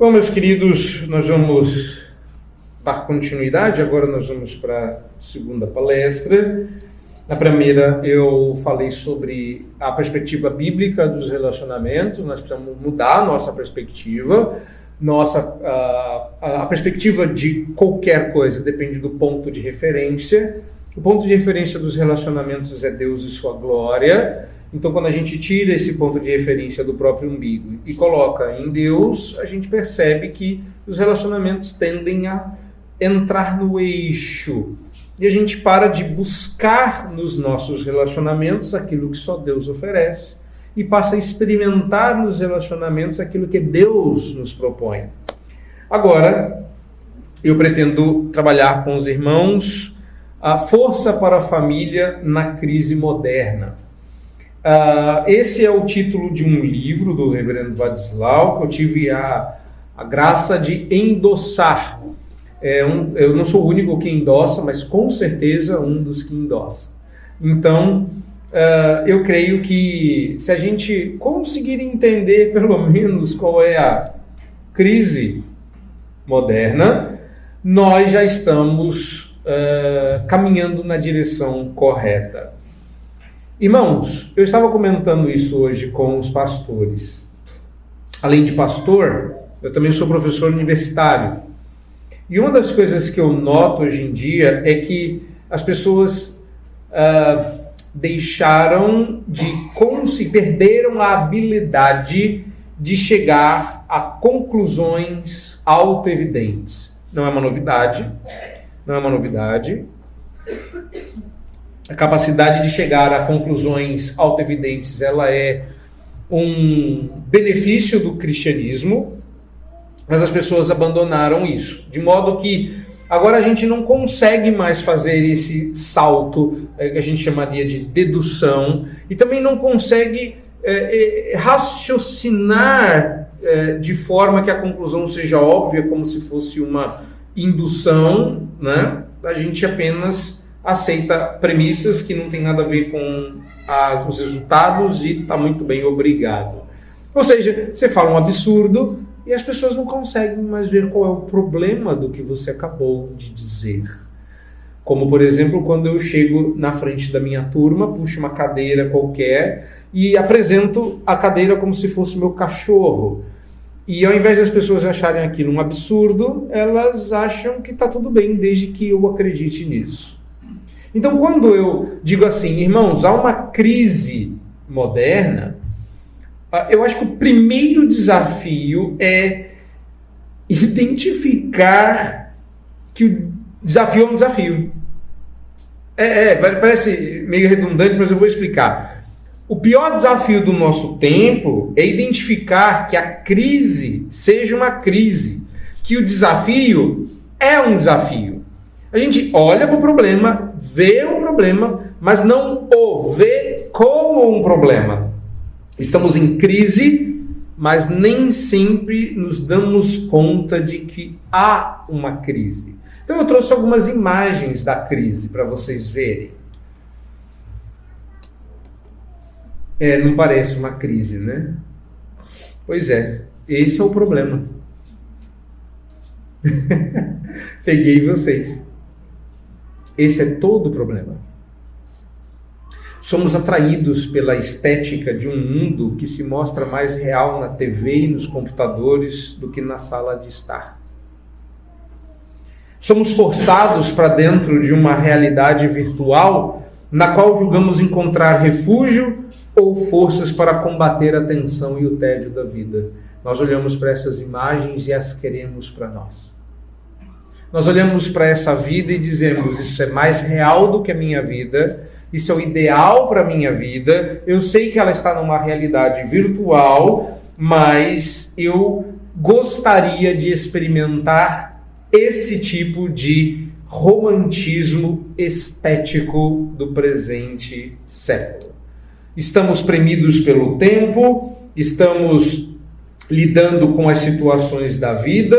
Bom, meus queridos, nós vamos dar continuidade. Agora nós vamos para a segunda palestra. Na primeira eu falei sobre a perspectiva bíblica dos relacionamentos. Nós precisamos mudar a nossa perspectiva. A perspectiva de qualquer coisa depende do ponto de referência. O ponto de referência dos relacionamentos é Deus e sua glória. Então, quando a gente tira esse ponto de referência do próprio umbigo e coloca em Deus, a gente percebe que os relacionamentos tendem a entrar no eixo. E a gente para de buscar nos nossos relacionamentos aquilo que só Deus oferece e passa a experimentar nos relacionamentos aquilo que Deus nos propõe. Agora, eu pretendo trabalhar com os irmãos a força para a família na crise moderna. Esse é o título de um livro do reverendo Vadislau, que eu tive a graça de endossar. Eu não sou o único que endossa, mas com certeza um dos que endossa. Então, eu creio que se a gente conseguir entender pelo menos qual é a crise moderna, nós já estamos caminhando na direção correta. Irmãos, eu estava comentando isso hoje com os pastores. Além de pastor, eu também sou professor universitário. E uma das coisas que eu noto hoje em dia é que as pessoas perderam a habilidade de chegar a conclusões autoevidentes. Não é uma novidade. A capacidade de chegar a conclusões autoevidentes, ela é um benefício do cristianismo, mas as pessoas abandonaram isso, de modo que agora a gente não consegue mais fazer esse salto que a gente chamaria de dedução, e também não consegue raciocinar de forma que a conclusão seja óbvia, como se fosse uma indução, né? A gente apenas aceita premissas que não tem nada a ver com os resultados e está muito bem, obrigado. Ou seja, você fala um absurdo e as pessoas não conseguem mais ver qual é o problema do que você acabou de dizer. Como, por exemplo, quando eu chego na frente da minha turma, puxo uma cadeira qualquer e apresento a cadeira como se fosse meu cachorro. E ao invés das pessoas acharem aquilo um absurdo, elas acham que está tudo bem, desde que eu acredite nisso. Então, quando eu digo assim, irmãos, há uma crise moderna, eu acho que o primeiro desafio é identificar que o desafio é um desafio. Parece meio redundante, mas eu vou explicar. O pior desafio do nosso tempo é identificar que a crise seja uma crise, que o desafio é um desafio. A gente olha para o problema, vê o problema, mas não o vê como um problema. Estamos em crise, mas nem sempre nos damos conta de que há uma crise. Então eu trouxe algumas imagens da crise para vocês verem. Não parece uma crise, né? Pois é, esse é o problema. Peguei vocês. Esse é todo o problema. Somos atraídos pela estética de um mundo que se mostra mais real na TV e nos computadores do que na sala de estar. Somos forçados para dentro de uma realidade virtual na qual julgamos encontrar refúgio ou forças para combater a tensão e o tédio da vida. Nós olhamos para essas imagens e as queremos para nós. Nós olhamos para essa vida e dizemos, isso é mais real do que a minha vida, isso é o ideal para a minha vida, eu sei que ela está numa realidade virtual, mas eu gostaria de experimentar esse tipo de romantismo estético do presente século. Estamos premidos pelo tempo, estamos lidando com as situações da vida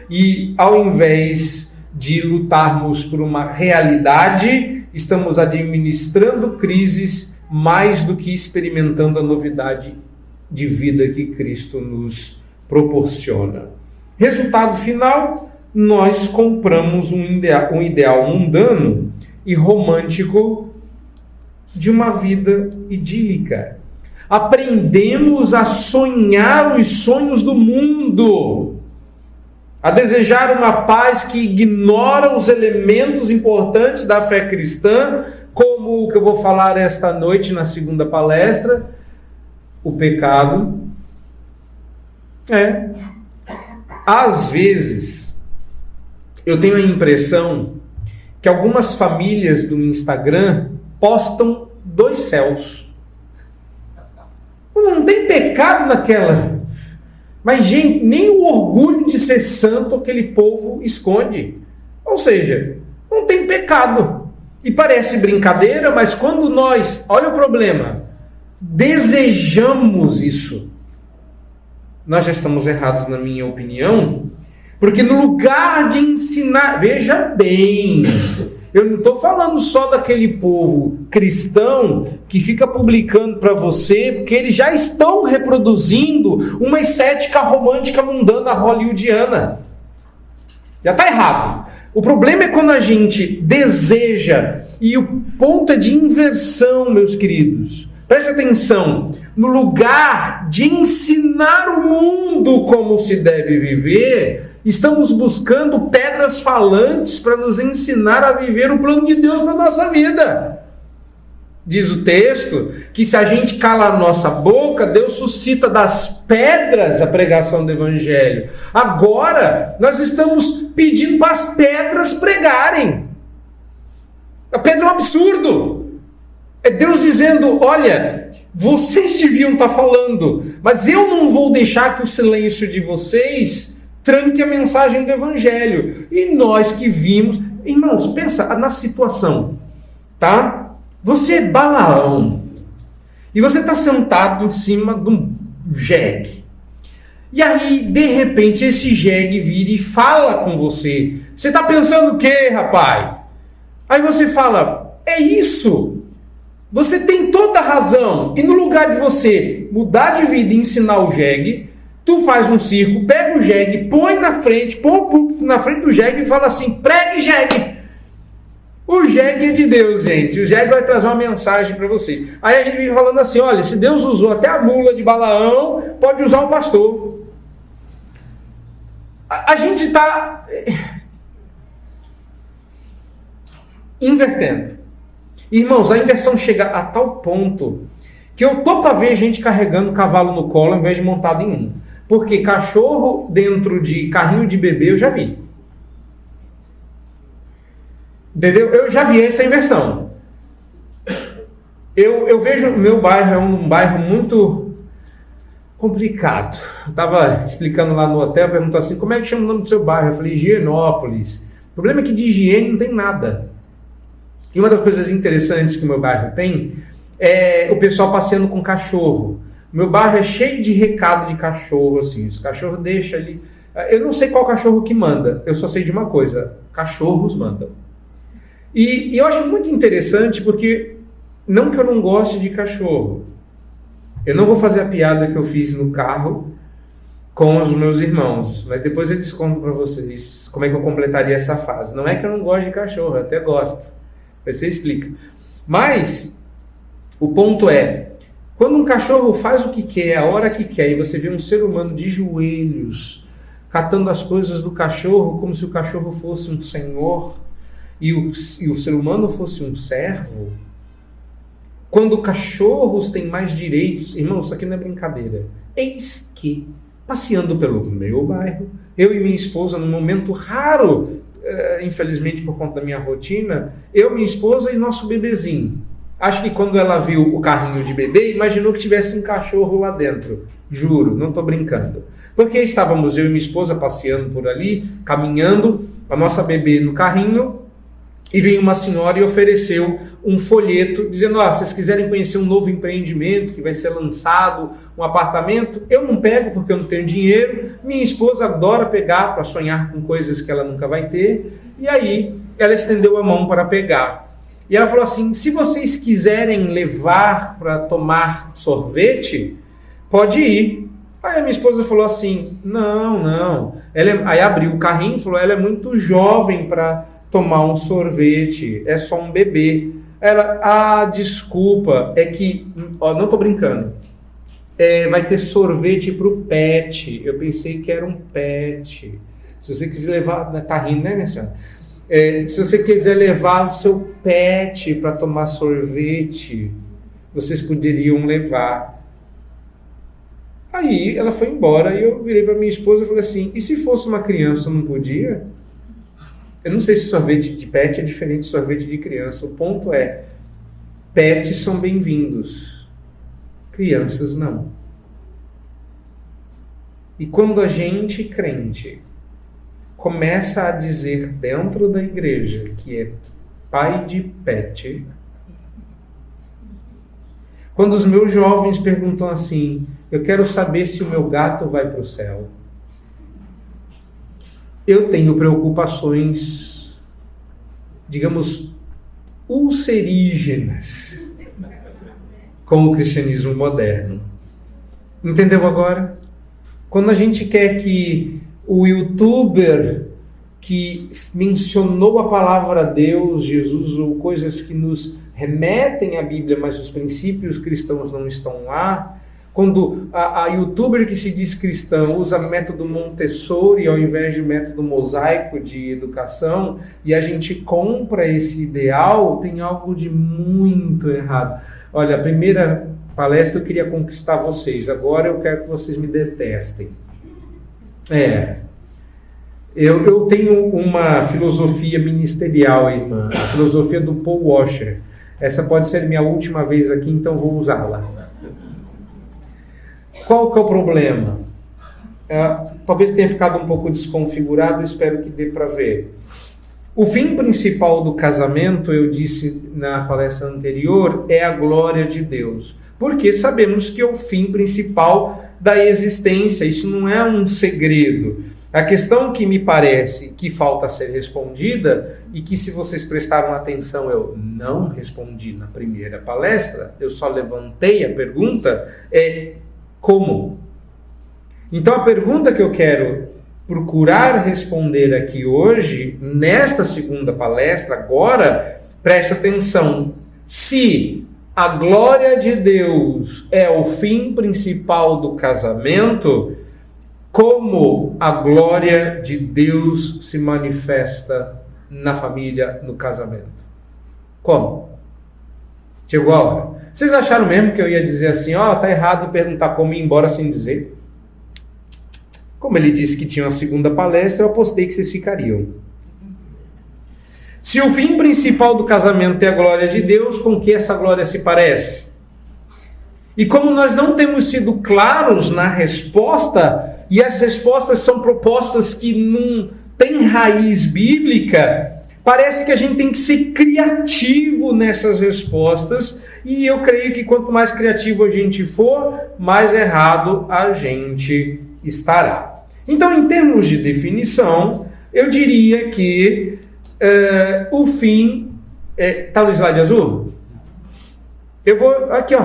e, ao invés de lutarmos por uma realidade, estamos administrando crises mais do que experimentando a novidade de vida que Cristo nos proporciona. Resultado final, nós compramos um ideal mundano e romântico de uma vida idílica. Aprendemos a sonhar os sonhos do mundo, a desejar uma paz que ignora os elementos importantes da fé cristã, como o que eu vou falar esta noite na segunda palestra, o pecado. Às vezes, eu tenho a impressão que algumas famílias do Instagram postam 2 céus. Não tem pecado naquela. Mas, gente, nem o orgulho de ser santo aquele povo esconde. Ou seja, não tem pecado. E parece brincadeira, mas quando nós, olha o problema, desejamos isso, nós já estamos errados, na minha opinião, porque no lugar de ensinar, veja bem, eu não estou falando só daquele povo cristão que fica publicando para você, porque eles já estão reproduzindo uma estética romântica mundana hollywoodiana. Já está errado. O problema é quando a gente deseja, e o ponto é de inversão, meus queridos. Preste atenção, no lugar de ensinar o mundo como se deve viver, estamos buscando pedras falantes para nos ensinar a viver o plano de Deus para a nossa vida. Diz o texto que se a gente cala a nossa boca, Deus suscita das pedras a pregação do Evangelho. Agora, nós estamos pedindo para as pedras pregarem. A pedra é um absurdo. É Deus dizendo, olha, vocês deviam estar falando, mas eu não vou deixar que o silêncio de vocês tranque a mensagem do Evangelho. E nós que vimos... Irmãos, pensa na situação, tá? Você é Balaão e você está sentado em cima de um jegue. E aí, de repente, esse jegue vira e fala com você. Você está pensando o quê, rapaz? Aí você fala, é isso. Você tem toda a razão. E no lugar de você mudar de vida e ensinar o jegue, tu faz um circo, pega o jegue, põe na frente, põe o púlpito na frente do jegue e fala assim, pregue jegue. O jegue é de Deus, gente. O jegue vai trazer uma mensagem para vocês. Aí a gente vem falando assim, olha, se Deus usou até a mula de Balaão, pode usar o pastor. A gente está invertendo. Irmãos, a inversão chega a tal ponto que eu tô para ver gente carregando cavalo no colo ao invés de montado em um. Porque cachorro dentro de carrinho de bebê eu já vi. Entendeu? Eu já vi essa inversão. Eu vejo o meu bairro é um bairro muito complicado. Eu estava explicando lá no hotel, perguntou assim, como é que chama o nome do seu bairro? Eu falei, Higienópolis. O problema é que de higiene não tem nada. E uma das coisas interessantes que o meu bairro tem é o pessoal passeando com cachorro. O meu bairro é cheio de recado de cachorro, assim. Os cachorros deixam ali... Eu não sei qual cachorro que manda. Eu só sei de uma coisa. Cachorros mandam. E eu acho muito interessante porque, não que eu não goste de cachorro, eu não vou fazer a piada que eu fiz no carro com os meus irmãos, mas depois eles contam para vocês como é que eu completaria essa fase. Não é que eu não gosto de cachorro, eu até gosto, você explica. Mas o ponto é, quando um cachorro faz o que quer, a hora que quer, e você vê um ser humano de joelhos, catando as coisas do cachorro como se o cachorro fosse um senhor, e o ser humano fosse um servo, quando cachorros têm mais direitos, irmãos, isso aqui não é brincadeira, eis que, passeando pelo meu bairro, eu e minha esposa, num momento raro, infelizmente por conta da minha rotina, eu, minha esposa e nosso bebezinho, acho que quando ela viu o carrinho de bebê, imaginou que tivesse um cachorro lá dentro, juro, não estou brincando, porque estávamos eu e minha esposa passeando por ali, caminhando, a nossa bebê no carrinho, e veio uma senhora e ofereceu um folheto dizendo, se vocês quiserem conhecer um novo empreendimento que vai ser lançado, um apartamento, eu não pego porque eu não tenho dinheiro, minha esposa adora pegar para sonhar com coisas que ela nunca vai ter, e aí ela estendeu a mão para pegar. E ela falou assim, se vocês quiserem levar para tomar sorvete, pode ir. Aí a minha esposa falou assim, não. Aí abriu o carrinho e falou, ela é muito jovem para tomar um sorvete, é só um bebê. Ela, desculpa, é que, não tô brincando, vai ter sorvete pro pet. Eu pensei que era um pet. Se você quiser levar, tá rindo, né, minha senhora? Se você quiser levar o seu pet para tomar sorvete, vocês poderiam levar. Aí ela foi embora e eu virei para minha esposa e falei assim, e se fosse uma criança, não podia? Eu não sei se sorvete de pet é diferente de sorvete de criança. O ponto é, pets são bem-vindos, crianças não. E quando a gente, crente, começa a dizer dentro da igreja que é pai de pet, quando os meus jovens perguntam assim, eu quero saber se o meu gato vai para o céu, eu tenho preocupações, digamos, ulcerígenas com o cristianismo moderno. Entendeu agora? Quando a gente quer que o youtuber que mencionou a palavra Deus, Jesus, ou coisas que nos remetem à Bíblia, mas os princípios cristãos não estão lá, quando a youtuber que se diz cristã usa método Montessori ao invés de método mosaico de educação, e a gente compra esse ideal, tem algo de muito errado. Olha, a primeira palestra eu queria conquistar vocês, agora eu quero que vocês me detestem. Eu tenho uma filosofia ministerial, irmã, a filosofia do Paul Washer. Essa pode ser minha última vez aqui, então vou usá-la. Qual que é o problema? Talvez tenha ficado um pouco desconfigurado, espero que dê para ver. O fim principal do casamento, eu disse na palestra anterior, é a glória de Deus. Porque sabemos que é o fim principal da existência, isso não é um segredo. A questão que me parece que falta ser respondida, e que se vocês prestaram atenção eu não respondi na primeira palestra, eu só levantei a pergunta, é como? Então a pergunta que eu quero procurar responder aqui hoje, nesta segunda palestra, agora, preste atenção, se a glória de Deus é o fim principal do casamento, como a glória de Deus se manifesta na família, no casamento? Como? Chegou a hora. Vocês acharam mesmo que eu ia dizer assim, tá errado em perguntar como ir embora sem dizer? Como ele disse que tinha uma segunda palestra, eu apostei que vocês ficariam. Se o fim principal do casamento é a glória de Deus, com que essa glória se parece? E como nós não temos sido claros na resposta, e as respostas são propostas que não têm raiz bíblica, parece que a gente tem que ser criativo nessas respostas, e eu creio que quanto mais criativo a gente for, mais errado a gente estará. Então, em termos de definição, eu diria que o fim... Está no slide azul? Eu vou... Aqui,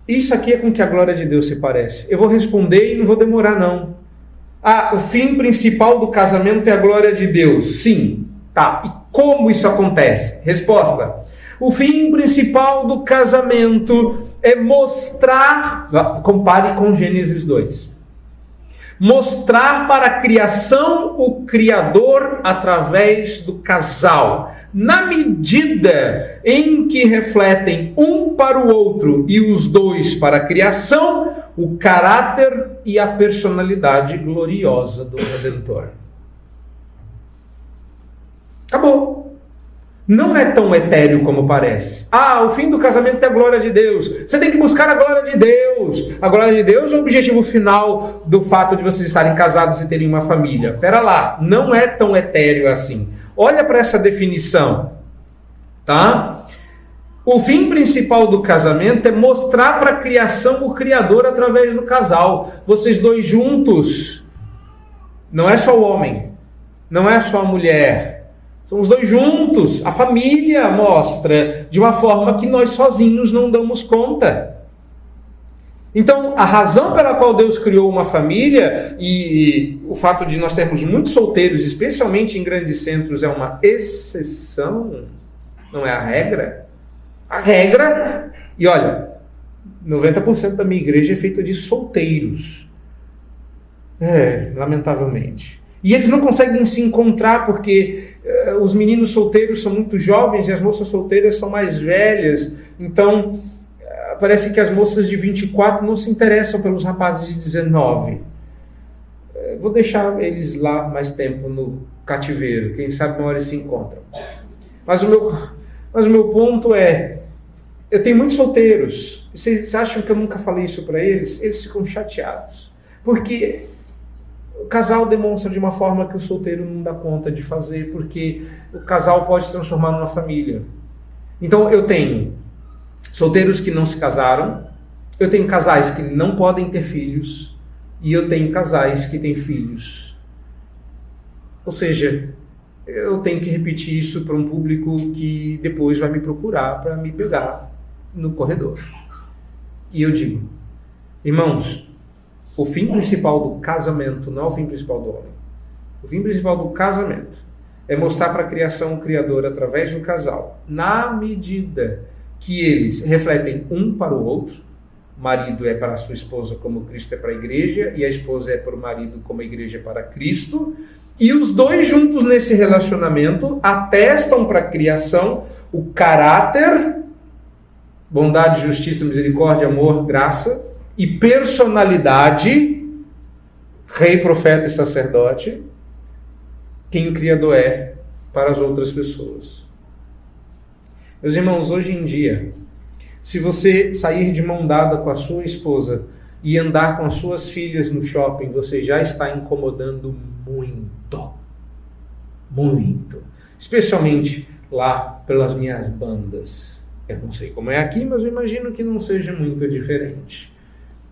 Isso aqui é com que a glória de Deus se parece. Eu vou responder e não vou demorar, não. O fim principal do casamento é a glória de Deus. Sim. Tá. E como isso acontece? Resposta. O fim principal do casamento é mostrar... Compare com Gênesis 2. Mostrar para a criação o Criador através do casal. Na medida em que refletem um para o outro e os dois para a criação, o caráter e a personalidade gloriosa do Redentor. Acabou. Não é tão etéreo como parece. O fim do casamento é a glória de Deus. Você tem que buscar a glória de Deus. A glória de Deus é o objetivo final do fato de vocês estarem casados e terem uma família. Pera lá, não é tão etéreo assim. Olha para essa definição, tá? O fim principal do casamento é mostrar para a criação o Criador através do casal. Vocês dois juntos. Não é só o homem, não é só a mulher. São os dois juntos. A família mostra de uma forma que nós sozinhos não damos conta. Então, a razão pela qual Deus criou uma família e o fato de nós termos muitos solteiros, especialmente em grandes centros, é uma exceção, não é a regra. A regra, e olha, 90% da minha igreja é feita de solteiros. Lamentavelmente. E eles não conseguem se encontrar porque os meninos solteiros são muito jovens e as moças solteiras são mais velhas. Então, parece que as moças de 24 não se interessam pelos rapazes de 19. Vou deixar eles lá mais tempo no cativeiro. Quem sabe uma hora eles se encontram. Mas o meu ponto é, eu tenho muitos solteiros. Vocês acham que eu nunca falei isso para eles? Eles ficam chateados. Porque o casal demonstra de uma forma que o solteiro não dá conta de fazer, porque o casal pode se transformar numa família. Então eu tenho solteiros que não se casaram, eu tenho casais que não podem ter filhos, e eu tenho casais que têm filhos. Ou seja, eu tenho que repetir isso para um público que depois vai me procurar para me pegar no corredor. E eu digo, irmãos, o fim principal do casamento não é o fim principal do homem. O fim principal do casamento é mostrar para a criação o Criador através do casal, na medida que eles refletem um para o outro. O marido é para a sua esposa como Cristo é para a igreja, e a esposa é para o marido como a igreja é para Cristo, e os dois juntos nesse relacionamento atestam para a criação o caráter, bondade, justiça, misericórdia, amor, graça, e personalidade, rei, profeta e sacerdote, quem o Criador é para as outras pessoas. Meus irmãos, hoje em dia, se você sair de mão dada com a sua esposa e andar com as suas filhas no shopping, você já está incomodando muito. Muito. Especialmente lá pelas minhas bandas. Eu não sei como é aqui, mas eu imagino que não seja muito diferente.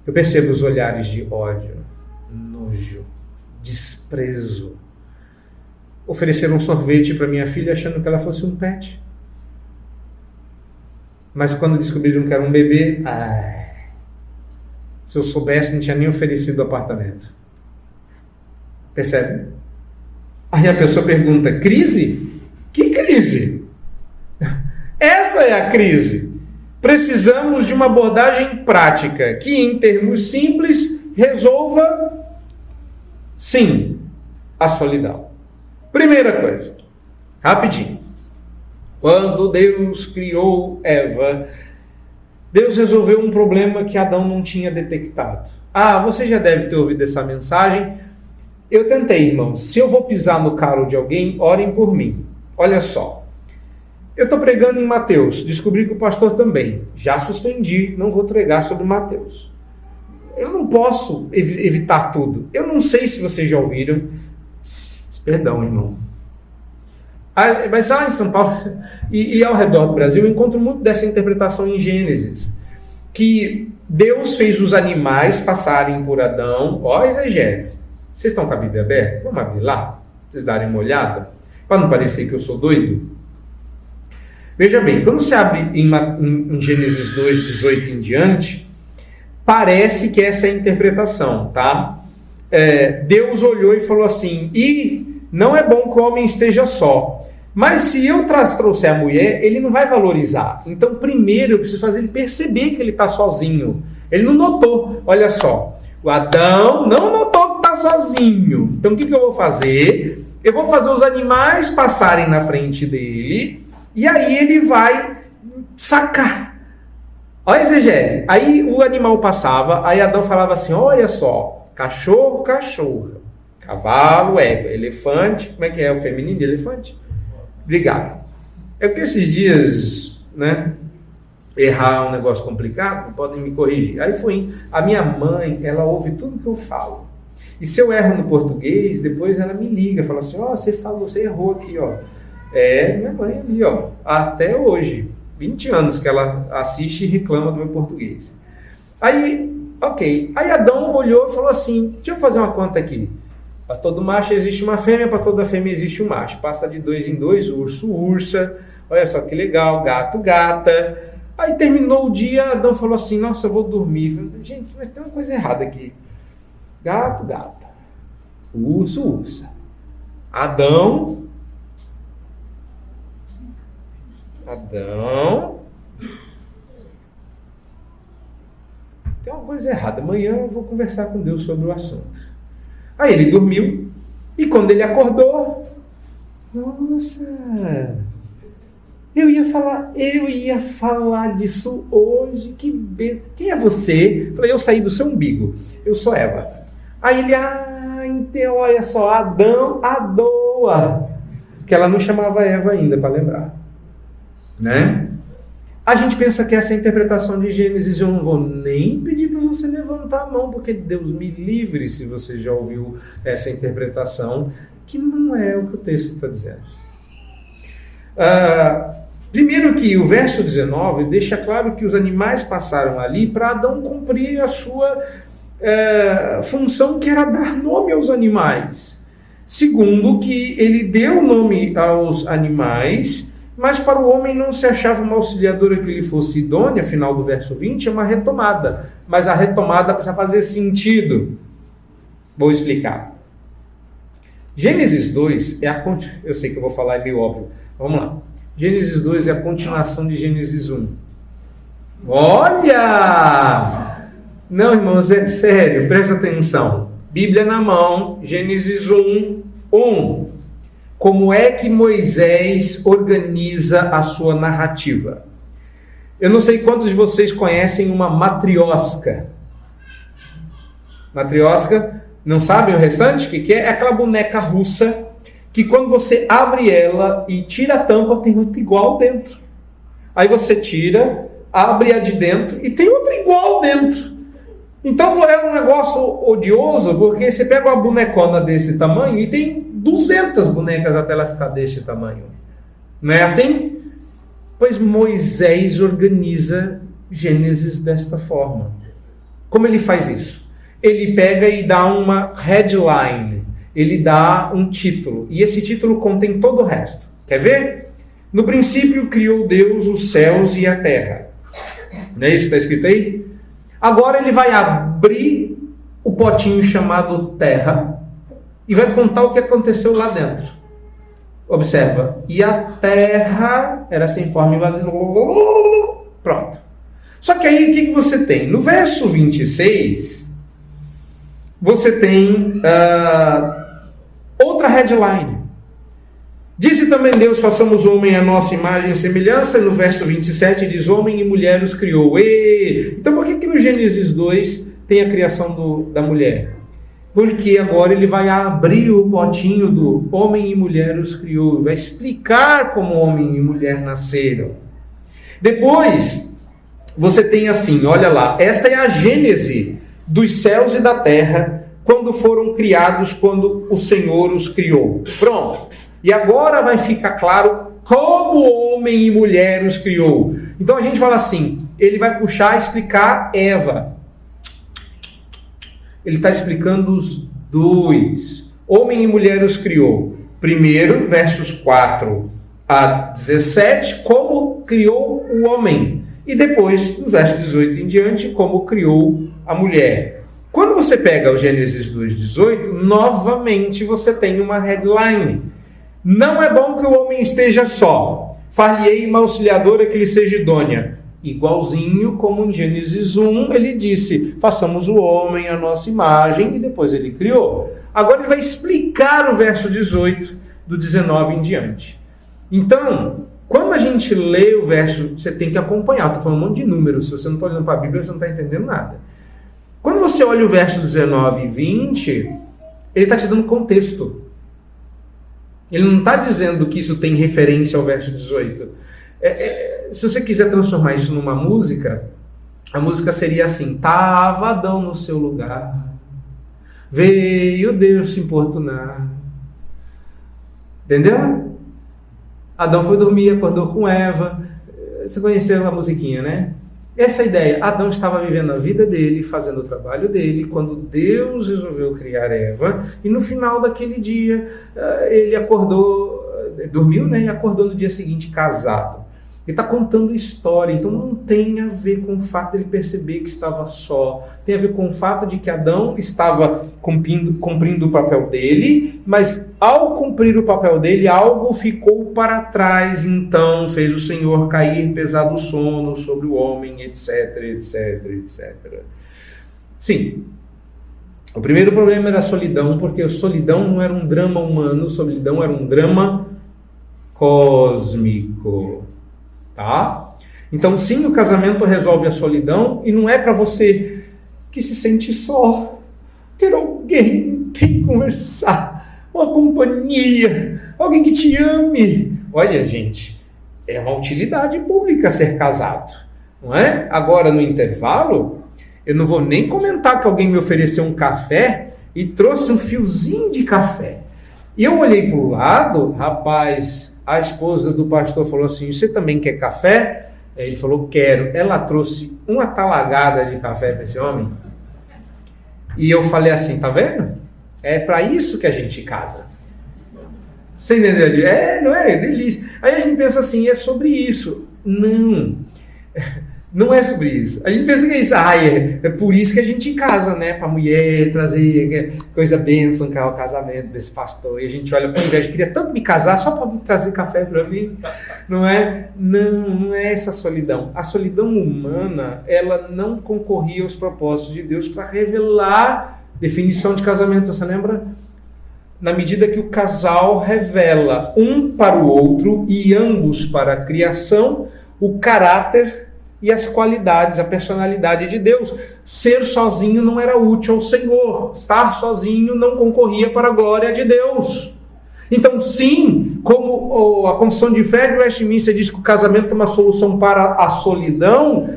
Eu percebo os olhares de ódio, nojo, desprezo. Ofereceram um sorvete para minha filha achando que ela fosse um pet. Mas quando descobriram que era um bebê, se eu soubesse, não tinha nem oferecido o apartamento. Percebe? Aí a pessoa pergunta, crise? Que crise? Essa é a crise. Precisamos de uma abordagem prática, que em termos simples resolva, sim, a solidão. Primeira coisa, rapidinho. Quando Deus criou Eva, Deus resolveu um problema que Adão não tinha detectado. Você já deve ter ouvido essa mensagem. Eu tentei, irmãos. Se eu vou pisar no calo de alguém, orem por mim. Olha só. Eu estou pregando em Mateus. Descobri que o pastor também. Já suspendi, não vou pregar sobre Mateus. Eu não posso evitar tudo. Eu não sei se vocês já ouviram. Perdão, irmão. Mas lá em São Paulo e ao redor do Brasil, eu encontro muito dessa interpretação em Gênesis, que Deus fez os animais passarem por Adão. Ó, exegese. Vocês estão com a Bíblia aberta? Vamos abrir lá? Vocês darem uma olhada? Para não parecer que eu sou doido. Veja bem, quando você abre em Gênesis 2, 18 em diante, parece que essa é a interpretação, tá? Deus olhou e falou assim, não é bom que o homem esteja só. Mas se eu trouxer a mulher, ele não vai valorizar. Então, primeiro, eu preciso fazer ele perceber que ele está sozinho. Ele não notou. Olha só. O Adão não notou que está sozinho. Então, o que eu vou fazer? Eu vou fazer os animais passarem na frente dele. E aí ele vai sacar. Olha a exegese. Aí o animal passava. Aí Adão falava assim, olha só. Cachorro, cachorra. Cavalo, égua. Elefante. Como é que é o feminino de elefante? Obrigado. É porque esses dias, errar um negócio complicado, podem me corrigir. Aí foi. A minha mãe, ela ouve tudo que eu falo. E se eu erro no português, depois ela me liga, fala assim, você errou aqui, ó. Minha mãe ali, ó. Até hoje, 20 anos que ela assiste e reclama do meu português. Aí, ok. Aí Adão olhou e falou assim, deixa eu fazer uma conta aqui. Para todo macho existe uma fêmea, para toda fêmea existe um macho. Passa de 2 em 2, urso, ursa. Olha só que legal, gato, gata. Aí terminou o dia, Adão falou assim, nossa, eu vou dormir. Falei, gente, mas tem uma coisa errada aqui. Gato, gata. Urso, ursa. Adão. Tem uma coisa errada. Amanhã eu vou conversar com Deus sobre o assunto. Aí ele dormiu. E quando ele acordou, nossa, eu ia falar disso hoje. Quem é você? Eu falei, eu saí do seu umbigo. Eu sou Eva. Aí ele, então olha só, Adão, Adoa. Que ela não chamava Eva ainda, para lembrar. Né? A gente pensa que essa é a interpretação de Gênesis. Eu não vou nem pedir para você levantar a mão, porque Deus me livre se você já ouviu essa interpretação, que não é o que o texto está dizendo. Primeiro que o verso 19 deixa claro que os animais passaram ali para Adão cumprir a sua função, que era dar nome aos animais. Segundo, que ele deu nome aos animais, mas para o homem não se achava uma auxiliadora que lhe fosse idônea. Final do verso 20 é uma retomada, mas a retomada precisa fazer sentido. Vou explicar. Gênesis 2 eu sei que eu vou falar, é meio óbvio. Vamos lá. Gênesis 2 é a continuação de Gênesis 1. Olha! Não, irmãos, é sério, presta atenção. Bíblia na mão, Gênesis 1. Como é que Moisés organiza a sua narrativa? Eu não sei quantos de vocês conhecem uma matriosca. Matriosca, não sabem o restante? O que é? É aquela boneca russa que quando você abre ela e tira a tampa, tem outra igual dentro. Aí você tira, abre a de dentro e tem outra igual dentro. Então é um negócio odioso, porque você pega uma bonecona desse tamanho e tem 200 bonecas até ela ficar desse tamanho. Não é assim? Pois Moisés organiza Gênesis desta forma. Como ele faz isso? Ele pega e dá uma headline. Ele dá um título. E esse título contém todo o resto. Quer ver? No princípio criou Deus os céus e a terra. Não é isso que está escrito aí? Agora ele vai abrir o potinho chamado terra e vai contar o que aconteceu lá dentro. Observa. E a terra era sem forma e vazia. Pronto. Só que aí o que você tem? No verso 26, você tem outra headline. Disse também Deus, façamos o homem à nossa imagem e semelhança. No verso 27 diz, homem e mulher os criou. Então por que no Gênesis 2 tem a criação da mulher? Porque agora ele vai abrir o potinho do homem e mulher os criou. Vai explicar como homem e mulher nasceram. Depois, você tem assim, olha lá. Esta é a gênese dos céus e da terra, quando foram criados, quando o Senhor os criou. Pronto. E agora vai ficar claro como homem e mulher os criou. Então a gente fala assim, ele vai puxar e explicar Eva. Ele está explicando os dois. Homem e mulher os criou. Primeiro, versos 4 a 17, como criou o homem. E depois, do verso 18 em diante, como criou a mulher. Quando você pega o Gênesis 2:18, novamente você tem uma headline. Não é bom que o homem esteja só. Far-lhe-ei uma auxiliadora que lhe seja idônea. Igualzinho como em Gênesis 1 ele disse, façamos o homem à nossa imagem, e depois ele criou. Agora ele vai explicar o verso 18, do 19 em diante. Então, quando a gente lê o verso, você tem que acompanhar. Estou falando um monte de números, se você não está olhando para a Bíblia, você não está entendendo nada. Quando você olha o verso 19 e 20, ele está te dando contexto. Ele não está dizendo que isso tem referência ao verso 18. Se você quiser transformar isso numa música, a música seria assim: tava Adão no seu lugar, veio Deus se importunar. Entendeu? Adão foi dormir, acordou com Eva. Você conheceu a musiquinha, né? Essa ideia. Adão estava vivendo a vida dele, fazendo o trabalho dele, quando Deus resolveu criar Eva, e no final daquele dia ele acordou, dormiu, né? E acordou no dia seguinte casado. Ele está contando história, então não tem a ver com o fato de ele perceber que estava só. Tem a ver com o fato de que Adão estava cumprindo o papel dele, mas ao cumprir o papel dele, algo ficou para trás, então fez o Senhor cair pesado sono sobre o homem, etc, etc, etc. Sim, o primeiro problema era a solidão, porque a solidão não era um drama humano, a solidão era um drama cósmico. Tá? Então sim, o casamento resolve a solidão, e não é para você que se sente só ter alguém quem conversar, uma companhia, alguém que te ame. Olha, gente, é uma utilidade pública ser casado, não é? Agora, no intervalo, eu não vou nem comentar que alguém me ofereceu um café e trouxe um fiozinho de café. E eu olhei para o lado, rapaz, a esposa do pastor falou assim: você também quer café? Ele falou: quero. Ela trouxe uma talagada de café para esse homem. E eu falei assim: tá vendo? É para isso que a gente casa. Você entendeu? Não é? Delícia. Aí a gente pensa assim: é sobre isso. Não. Não é sobre isso. A gente pensa que é isso. É por isso que a gente casa, né? Para a mulher trazer coisa bênção, que é o casamento desse pastor. E a gente olha para o inveja, queria tanto me casar só para trazer café para mim. Não é? Não é essa solidão. A solidão humana, ela não concorria aos propósitos de Deus para revelar definição de casamento. Você lembra? Na medida que o casal revela um para o outro e ambos para a criação, o caráter e as qualidades, a personalidade de Deus. Ser sozinho não era útil ao Senhor. Estar sozinho não concorria para a glória de Deus. Então, sim, como a Confissão de Fé de Westminster diz que o casamento é uma solução para a solidão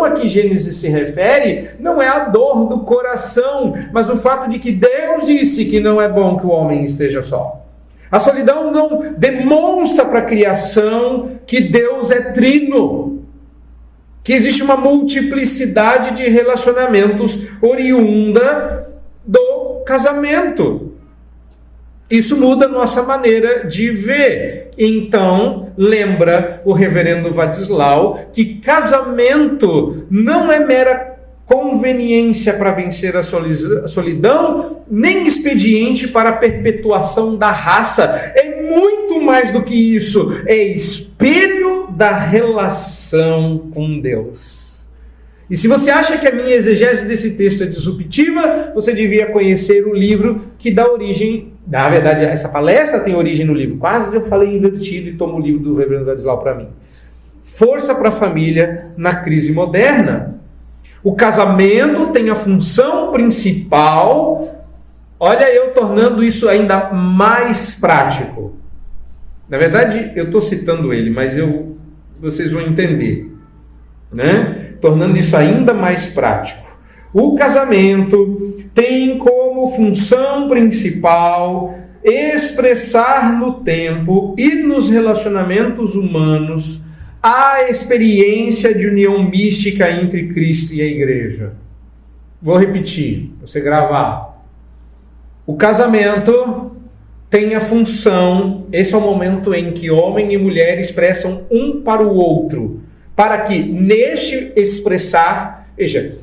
a que Gênesis se refere não é a dor do coração, mas o fato de que Deus disse que não é bom que o homem esteja só. A solidão não demonstra para a criação que Deus é trino, que existe uma multiplicidade de relacionamentos oriunda do casamento. Isso muda a nossa maneira de ver. Então, lembra o reverendo Vadislau que casamento não é mera conveniência para vencer a solidão, nem expediente para a perpetuação da raça. É muito mais do que isso. É espelho da relação com Deus. E se você acha que a minha exegese desse texto é disruptiva, você devia conhecer o livro que dá origem. Na verdade, essa palestra tem origem no livro. Quase eu falei invertido e tomo o livro do reverendo Vadislau para mim. Força para a família na crise moderna. O casamento tem a função principal. Olha, eu tornando isso ainda mais prático. Na verdade, eu estou citando ele, mas vocês vão entender, né? Tornando isso ainda mais prático. O casamento tem como função principal expressar no tempo e nos relacionamentos humanos a experiência de união mística entre Cristo e a igreja. Vou repetir, para você gravar. O casamento tem a função, esse é o momento em que homem e mulher expressam um para o outro, para que neste expressar, veja,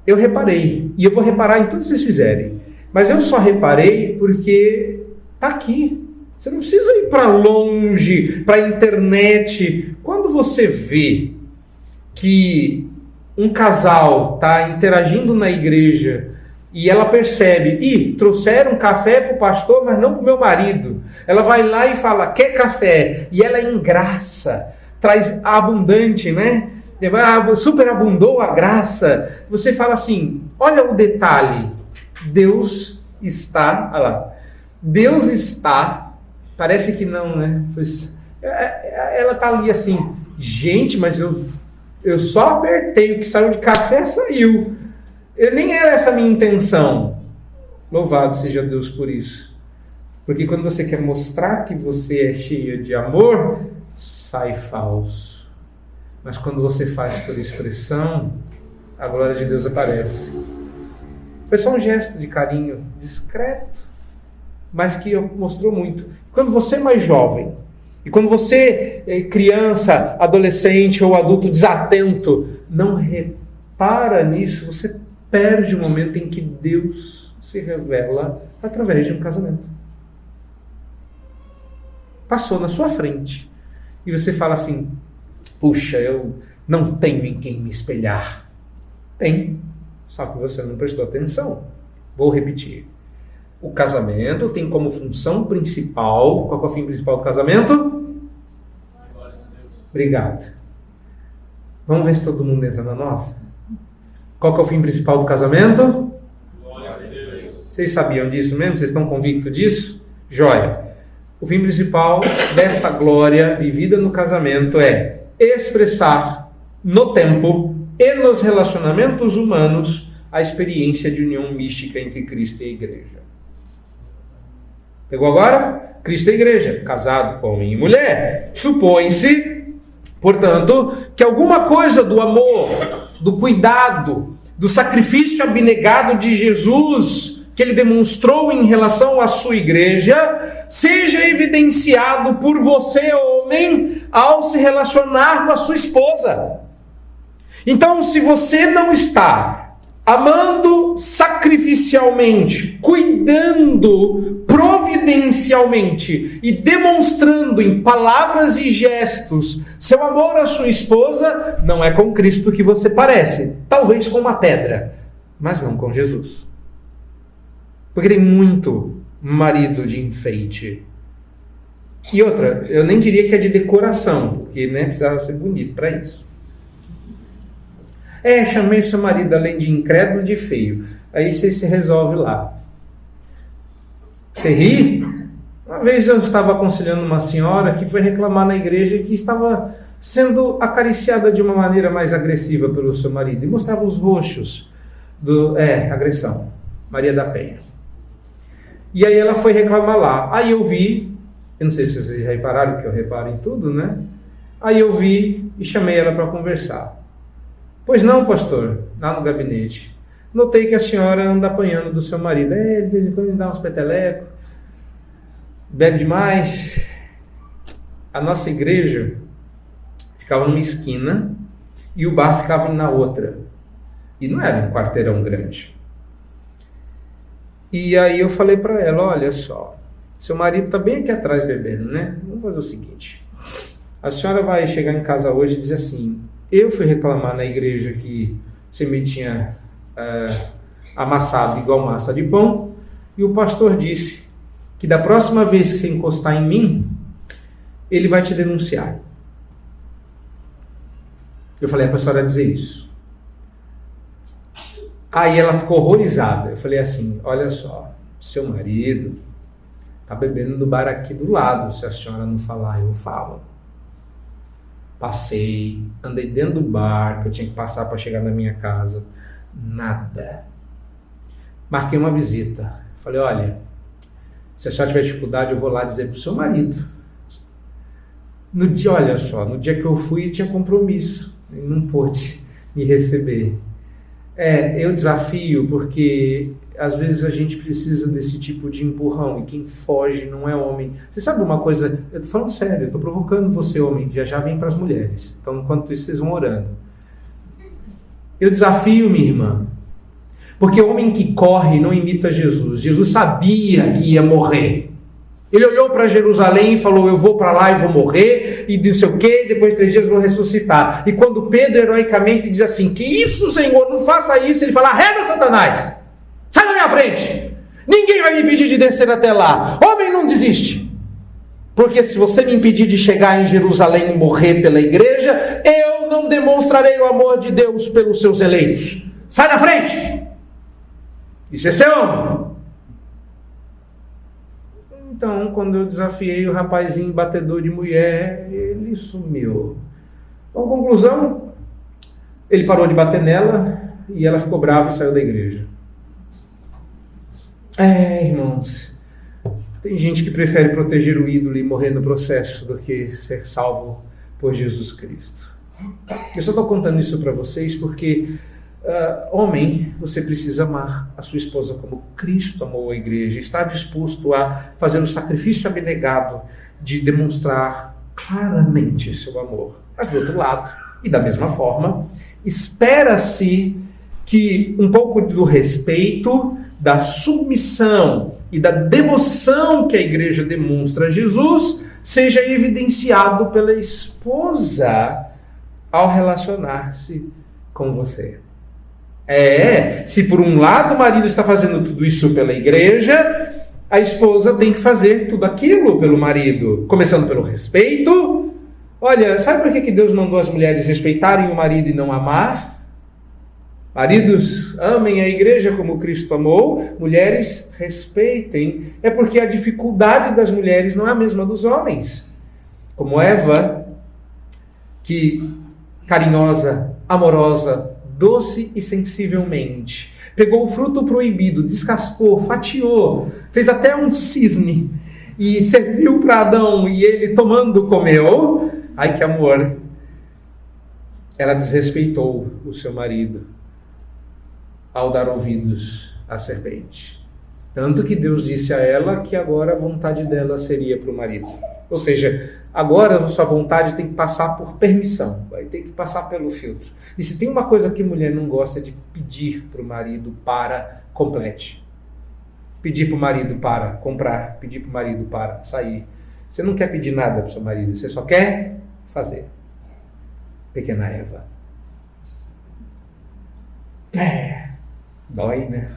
eu reparei, e eu vou reparar em tudo que vocês fizerem, mas eu só reparei porque está aqui. Você não precisa ir para longe, para a internet. Quando você vê que um casal está interagindo na igreja e ela percebe, trouxeram café para o pastor, mas não para o meu marido. Ela vai lá e fala, quer café? E ela engraça, traz abundante, né? Superabundou a graça. Você fala assim, olha o detalhe. Deus está, olha lá. Deus está, parece que não, né? Ela está ali assim, gente, mas eu só apertei, o que saiu de café saiu. Nem era essa a minha intenção. Louvado seja Deus por isso. Porque quando você quer mostrar que você é cheia de amor, sai falso. Mas quando você faz por expressão, a glória de Deus aparece. Foi só um gesto de carinho discreto, mas que mostrou muito. Quando você é mais jovem E quando você é criança, adolescente ou adulto desatento, não repara nisso, você perde o momento em que Deus se revela através de um casamento. Passou na sua frente. E você fala assim, puxa, eu não tenho em quem me espelhar. Tem, só que você não prestou atenção. Vou repetir. O casamento tem como função principal, qual é o fim principal do casamento? Obrigado. Vamos ver se todo mundo entra na nossa? Qual é o fim principal do casamento? Glória a Deus. Vocês sabiam disso mesmo? Vocês estão convictos disso? Joia. O fim principal desta glória vivida no casamento é expressar no tempo e nos relacionamentos humanos a experiência de união mística entre Cristo e a igreja. Pegou agora? Cristo e a igreja, casado, homem e mulher. Supõe-se, portanto, que alguma coisa do amor, do cuidado, do sacrifício abnegado de Jesus que ele demonstrou em relação à sua igreja, seja evidenciado por você, homem, ao se relacionar com a sua esposa. Então, se você não está amando sacrificialmente, cuidando providencialmente e demonstrando em palavras e gestos seu amor à sua esposa, não é com Cristo que você parece, talvez com uma pedra, mas não com Jesus. Porque tem muito marido de enfeite. E outra, eu nem diria que é de decoração, porque precisava ser bonito para isso. Chamei seu marido além de incrédulo de feio. Aí você se resolve lá. Você ri? Uma vez eu estava aconselhando uma senhora que foi reclamar na igreja que estava sendo acariciada de uma maneira mais agressiva pelo seu marido. E mostrava os roxos do... agressão. Maria da Penha. E aí ela foi reclamar lá. Aí eu vi, eu não sei se vocês já repararam, que eu reparo em tudo, né? Aí eu vi e chamei ela para conversar. Pois não, pastor, lá no gabinete. Notei que a senhora anda apanhando do seu marido. De vez em quando ele dá uns petelecos, bebe demais. A nossa igreja ficava numa esquina e o bar ficava na outra. E não era um quarteirão grande. E aí eu falei para ela, olha só, seu marido está bem aqui atrás bebendo, né? Vamos fazer o seguinte, a senhora vai chegar em casa hoje e dizer assim, eu fui reclamar na igreja que você me tinha amassado igual massa de pão, e o pastor disse que da próxima vez que você encostar em mim, ele vai te denunciar. Eu falei para a senhora dizer isso. Aí ela ficou horrorizada. Eu falei assim, olha só, seu marido está bebendo no bar aqui do lado, se a senhora não falar, eu falo. Passei, andei dentro do bar, que eu tinha que passar para chegar na minha casa, nada. Marquei uma visita. Falei, olha, se a senhora tiver dificuldade, eu vou lá dizer para o seu marido. No dia, olha só, no dia que eu fui, tinha compromisso, ele não pôde me receber. Eu desafio porque às vezes a gente precisa desse tipo de empurrão e quem foge não é homem. Você sabe uma coisa? Eu tô falando sério, eu tô provocando você, homem. Já vem para as mulheres. Então, enquanto isso, vocês vão orando. Eu desafio, minha irmã, porque o homem que corre não imita Jesus. Jesus sabia que ia morrer. Ele olhou para Jerusalém e falou, eu vou para lá e vou morrer, e não sei o quê, depois de 3 dias vou ressuscitar. E quando Pedro heroicamente diz assim, que isso, Senhor, não faça isso, ele fala, arreda Satanás, sai da minha frente, ninguém vai me impedir de descer até lá. Homem, não desiste, porque se você me impedir de chegar em Jerusalém e morrer pela igreja, eu não demonstrarei o amor de Deus pelos seus eleitos. Sai da frente, isso é ser homem. Então, quando eu desafiei o rapazinho batedor de mulher, ele sumiu. Então, conclusão, ele parou de bater nela e ela ficou brava e saiu da igreja. Irmãos, tem gente que prefere proteger o ídolo e morrer no processo do que ser salvo por Jesus Cristo. Eu só estou contando isso para vocês porque... homem, você precisa amar a sua esposa como Cristo amou a igreja, está disposto a fazer o sacrifício abnegado de demonstrar claramente seu amor. Mas do outro lado, e da mesma forma, espera-se que um pouco do respeito, da submissão e da devoção que a igreja demonstra a Jesus seja evidenciado pela esposa ao relacionar-se com você. Se por um lado o marido está fazendo tudo isso pela igreja, a esposa tem que fazer tudo aquilo pelo marido, começando pelo respeito. Olha, sabe por que Deus mandou as mulheres respeitarem o marido e não amar? Maridos, amem a igreja como Cristo amou. Mulheres, respeitem. É porque a dificuldade das mulheres não é a mesma dos homens. Como Eva, que carinhosa, amorosa, doce e sensivelmente pegou o fruto proibido, descascou, fatiou, fez até um cisne e serviu para Adão e ele tomando comeu. Ai que amor! Ela desrespeitou o seu marido ao dar ouvidos à serpente. Tanto que Deus disse a ela que agora a vontade dela seria para o marido. Ou seja, agora a sua vontade tem que passar por permissão, vai ter que passar pelo filtro. E se tem uma coisa que mulher não gosta, é de pedir para o marido para complete. Pedir para o marido para comprar, pedir para o marido para sair. Você não quer pedir nada para o seu marido, você só quer fazer. Pequena Eva. Dói, né?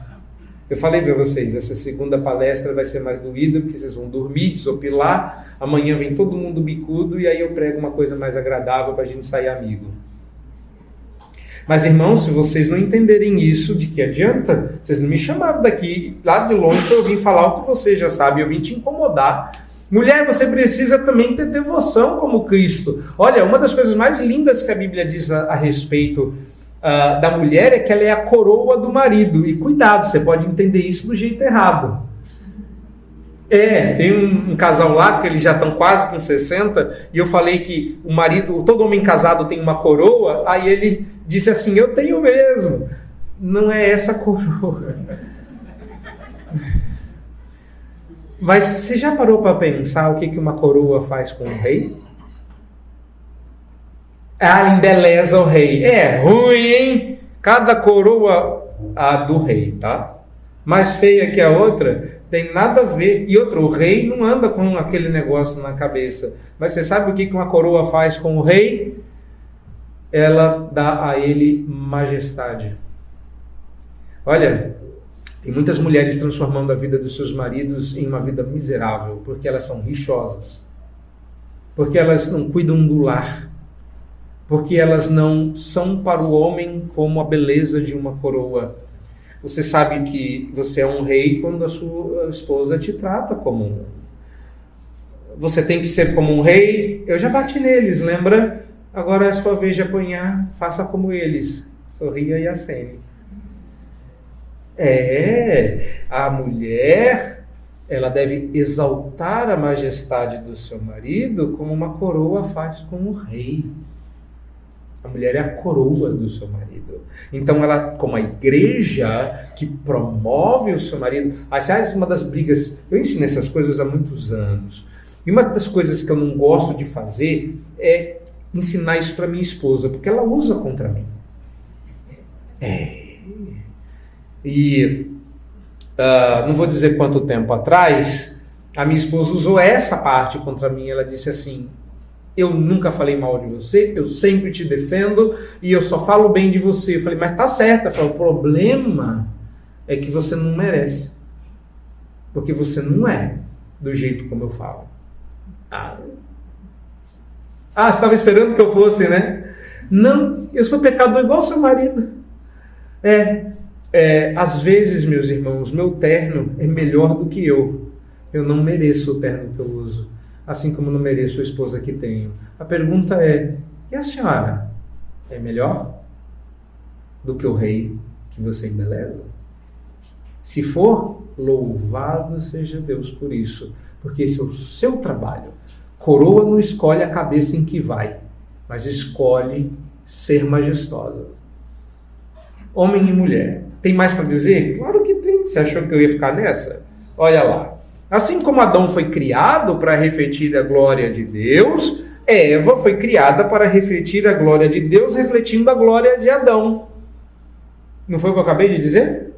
Eu falei para vocês, essa segunda palestra vai ser mais doída, porque vocês vão dormir, desopilar, amanhã vem todo mundo bicudo, e aí eu prego uma coisa mais agradável para a gente sair amigo. Mas, irmãos, se vocês não entenderem isso, de que adianta? Vocês não me chamaram daqui, lá de longe, para eu vir falar o que vocês já sabem, eu vim te incomodar. Mulher, você precisa também ter devoção como Cristo. Olha, uma das coisas mais lindas que a Bíblia diz a respeito da mulher é que ela é a coroa do marido. E cuidado, você pode entender isso do jeito errado. Tem um casal lá que eles já estão quase com 60 e eu falei que o marido, todo homem casado tem uma coroa. Aí ele disse assim, eu tenho mesmo. Não é essa coroa. Mas você já parou para pensar o que uma coroa faz com o rei? Ela embeleza o rei. É ruim, hein? Cada coroa do rei, tá? Mais feia que a outra, tem nada a ver. E outro, o rei não anda com aquele negócio na cabeça. Mas você sabe o que uma coroa faz com o rei? Ela dá a ele majestade. Olha, tem muitas mulheres transformando a vida dos seus maridos em uma vida miserável, porque elas são rixosas, porque elas não cuidam do lar, porque elas não são para o homem como a beleza de uma coroa. Você sabe que você é um rei quando a sua esposa te trata como um. Você tem que ser como um rei. Eu já bati neles, lembra? Agora é a sua vez de apanhar, faça como eles. Sorria e acene. A mulher, ela deve exaltar a majestade do seu marido como uma coroa faz com o rei. A mulher é a coroa do seu marido. Então ela, como a igreja que promove o seu marido, aliás, uma das brigas, eu ensino essas coisas há muitos anos, e uma das coisas que eu não gosto de fazer é ensinar isso para minha esposa, porque ela usa contra mim. Não vou dizer quanto tempo atrás, a minha esposa usou essa parte contra mim. Ela disse assim, eu nunca falei mal de você, eu sempre te defendo e eu só falo bem de você. Eu falei, mas tá certo. Ela falou, o problema é que você não merece, porque você não é do jeito como eu falo. Você estava esperando que eu fosse, né? Não, eu sou pecador igual ao seu marido. Às vezes, meus irmãos, meu terno é melhor do que eu. Eu não mereço o terno que eu uso, assim como não mereço a esposa que tenho. A pergunta é, e a senhora? É melhor do que o rei que você embeleza? Se for, louvado seja Deus por isso, porque esse é o seu trabalho. Coroa não escolhe a cabeça em que vai, mas escolhe ser majestosa. Homem e mulher. Tem mais para dizer? Claro que tem. Você achou que eu ia ficar nessa? Olha lá. Assim como Adão foi criado para refletir a glória de Deus, Eva foi criada para refletir a glória de Deus, refletindo a glória de Adão. Não foi o que eu acabei de dizer?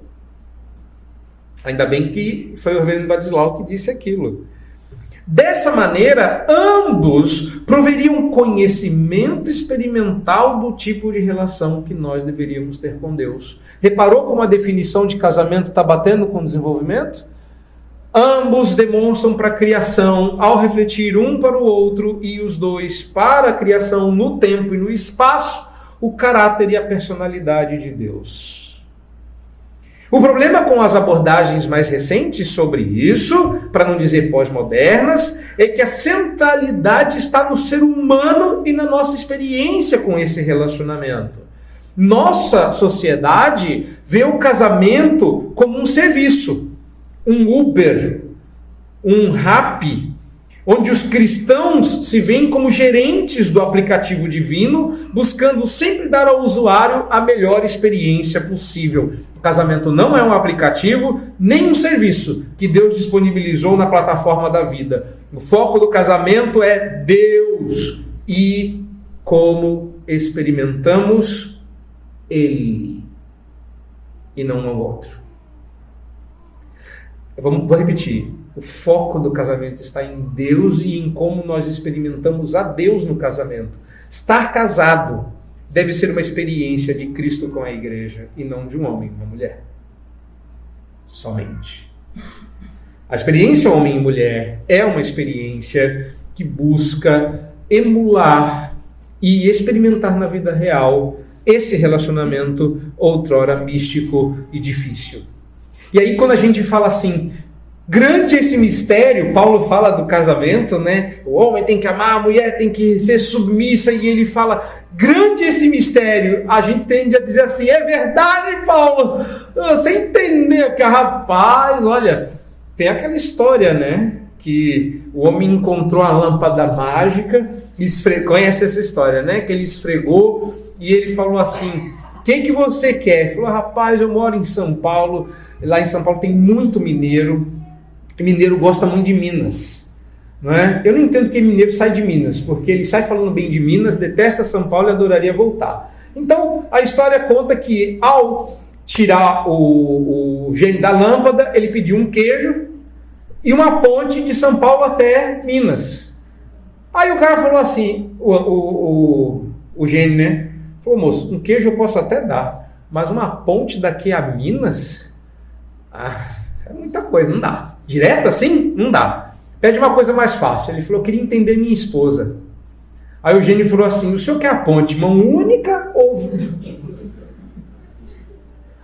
Ainda bem que foi o reverendo Vadislau que disse aquilo. Dessa maneira, ambos proveriam conhecimento experimental do tipo de relação que nós deveríamos ter com Deus. Reparou como a definição de casamento está batendo com o desenvolvimento? Ambos demonstram para a criação, ao refletir um para o outro e os dois para a criação no tempo e no espaço, o caráter e a personalidade de Deus. O problema com as abordagens mais recentes sobre isso, para não dizer pós-modernas, é que a centralidade está no ser humano e na nossa experiência com esse relacionamento. Nossa sociedade vê o casamento como um serviço, um Uber, um Rappi, onde os cristãos se veem como gerentes do aplicativo divino, buscando sempre dar ao usuário a melhor experiência possível. O casamento não é um aplicativo, nem um serviço que Deus disponibilizou na plataforma da vida. O foco do casamento é Deus e como experimentamos Ele e não um outro. Vou repetir. O foco do casamento está em Deus e em como nós experimentamos a Deus no casamento. Estar casado deve ser uma experiência de Cristo com a igreja e não de um homem e uma mulher. Somente. A experiência homem e mulher é uma experiência que busca emular e experimentar na vida real esse relacionamento outrora místico e difícil. E aí quando a gente fala assim, grande esse mistério, Paulo fala do casamento, né? O homem tem que amar, a mulher tem que ser submissa, e ele fala, grande esse mistério. A gente tende a dizer assim, é verdade, Paulo? Você entendeu que, rapaz, olha, tem aquela história, né? Que o homem encontrou a lâmpada mágica, conhece essa história, né? Que ele esfregou e ele falou assim, o que você quer? Ele falou, rapaz, eu moro em São Paulo, lá em São Paulo tem muito mineiro, mineiro gosta muito de Minas, não é? Eu não entendo que mineiro sai de Minas, porque ele sai falando bem de Minas, detesta São Paulo e adoraria voltar. Então, a história conta que ao tirar o gênio da lâmpada, ele pediu um queijo e uma ponte de São Paulo até Minas. Aí o cara falou assim, o gênio, né? Falou, moço, um queijo eu posso até dar, mas uma ponte daqui a Minas? É muita coisa, não dá. Direto assim? Não dá. Pede uma coisa mais fácil. Ele falou, eu queria entender minha esposa. Aí o gênio falou assim, o senhor quer a ponte mão única ou...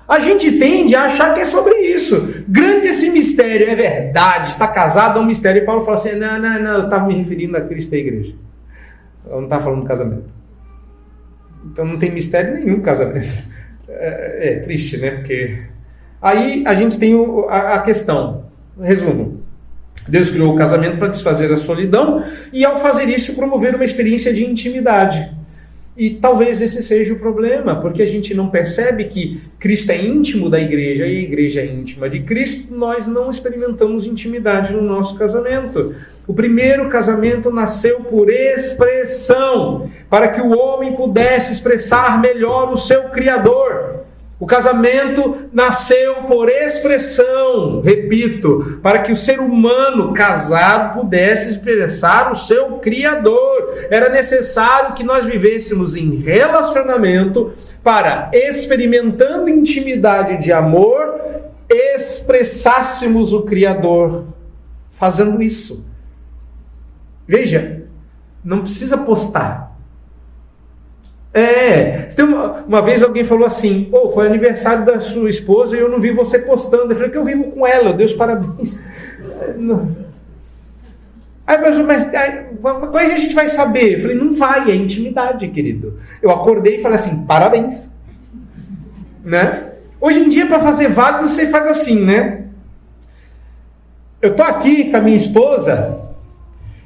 A gente tende a achar que é sobre isso. Grande esse mistério, é verdade, está casado, é um mistério. E Paulo fala assim, não, eu estava me referindo a Cristo e a igreja. Eu não estava falando do casamento. Então não tem mistério nenhum casamento. É triste, né? Porque... Aí a gente tem a questão, resumo, Deus criou o casamento para desfazer a solidão e ao fazer isso promover uma experiência de intimidade. E talvez esse seja o problema, porque a gente não percebe que Cristo é íntimo da igreja e a igreja é íntima de Cristo, nós não experimentamos intimidade no nosso casamento. O primeiro casamento nasceu por expressão, para que o homem pudesse expressar melhor o seu Criador. O casamento nasceu por expressão, repito, para que o ser humano casado pudesse expressar o seu Criador. Era necessário que nós vivêssemos em relacionamento para, experimentando intimidade de amor, expressássemos o Criador fazendo isso. Veja, não precisa postar. Uma vez alguém falou assim, foi aniversário da sua esposa e eu não vi você postando. Eu falei que eu vivo com ela, Deus parabéns. Aí a pessoa, mas como é que a gente vai saber? Eu falei, não vai, é intimidade, querido. Eu acordei e falei assim, parabéns. Né? Hoje em dia, para fazer válido, você faz assim, né? Eu tô aqui com a minha esposa,